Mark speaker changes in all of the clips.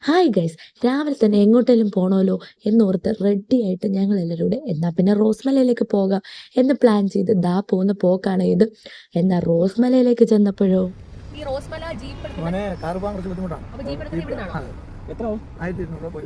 Speaker 1: Hi guys, രാവിലെ തന്നെ എങ്ങോട്ടേലും പോണമല്ലോ എന്നോർത്ത് റെഡി ആയിട്ട് ഞങ്ങൾ എല്ലാവരും കൂടെ എന്നാൽ പിന്നെ റോസ്മലയിലേക്ക് പോകാം എന്ന് പ്ലാൻ ചെയ്ത് പോകുന്ന പോക്കാണ് ഇത്. എന്നാൽ റോസ്മലയിലേക്ക് ചെന്നപ്പോഴോ
Speaker 2: ഈ റോസ്മല ജീപ്പ്
Speaker 3: കാർ പോകാൻ കുറച്ച് ബുദ്ധിമുട്ടാണ്.
Speaker 2: അപ്പൊ ജീപ്പ് എടുക്കുന്നത് ഇവിടുന്നാണോ?
Speaker 3: എത്രയാവും? 1200 രൂപ പോയി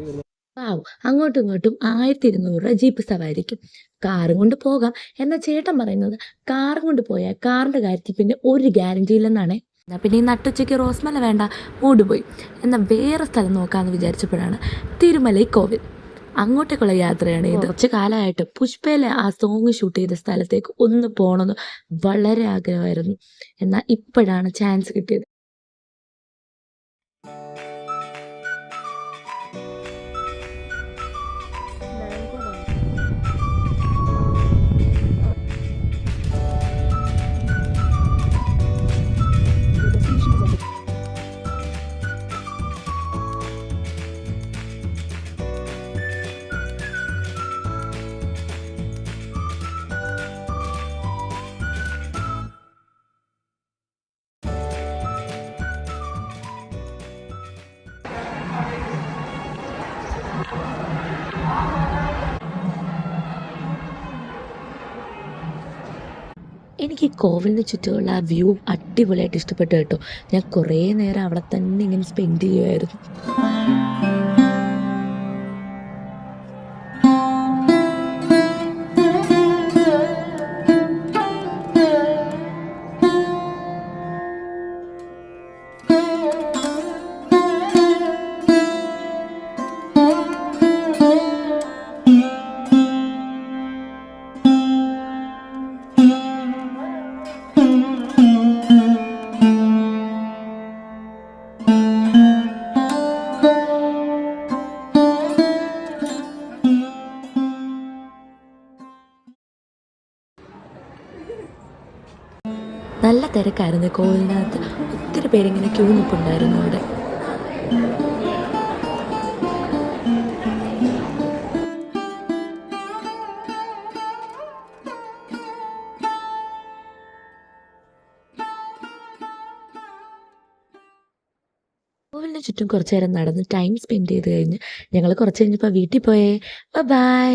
Speaker 3: വരുന്നത്.
Speaker 1: വാവ്, അങ്ങോട്ടും ഇങ്ങോട്ടും 1200 രൂപ ജീപ്പ് സവാരിക്കും. കാറും കൊണ്ട് പോകാം എന്ന ചേട്ടൻ പറയുന്നത് കാറും കൊണ്ട് പോയാൽ കാറിൻ്റെ കാര്യത്തിൽ പിന്നെ ഒരു ഗ്യാരണ്ടി ഇല്ലെന്നാണ്. എന്നാൽ പിന്നെ ഈ നട്ടുച്ചയ്ക്ക് റോസ്മല വേണ്ട, മൂഡ് പോയി. എന്നാൽ വേറെ സ്ഥലം നോക്കാമെന്ന് വിചാരിച്ചപ്പോഴാണ് തിരുമലൈ കോവിൽ. അങ്ങോട്ടേക്കുള്ള യാത്രയാണ് ഇത്. കുറച്ച് കാലമായിട്ട് പുഷ്പയിലെ ആ സോങ് ഷൂട്ട് ചെയ്ത സ്ഥലത്തേക്ക് ഒന്ന് പോകണമെന്ന് വളരെ ആഗ്രഹമായിരുന്നു. എന്നാൽ ഇപ്പോഴാണ് ചാൻസ് കിട്ടിയത്. എനിക്ക് ഈ കോവിലിന് ചുറ്റുമുള്ള ആ വ്യൂ അടിപൊളിയായിട്ട് ഇഷ്ടപ്പെട്ടു കേട്ടോ. ഞാൻ കുറേ നേരം അവിടെ തന്നെ ഇങ്ങനെ സ്പെൻഡ് ചെയ്യുമായിരുന്നു. നല്ല തിരക്കായിരുന്നു കോവിലിനകത്ത്. ഒത്തിരി പേരിങ്ങനെ ക്യൂ നിൽപ്പുണ്ടായിരുന്നു അവിടെ. കോവിലിന് ചുറ്റും കുറച്ചു നേരം നടന്ന് ടൈം സ്പെൻഡ് ചെയ്ത് കഴിഞ്ഞ് ഞങ്ങൾ കുറച്ച് കഴിഞ്ഞപ്പോൾ വീട്ടിൽ പോയേ. ബൈ.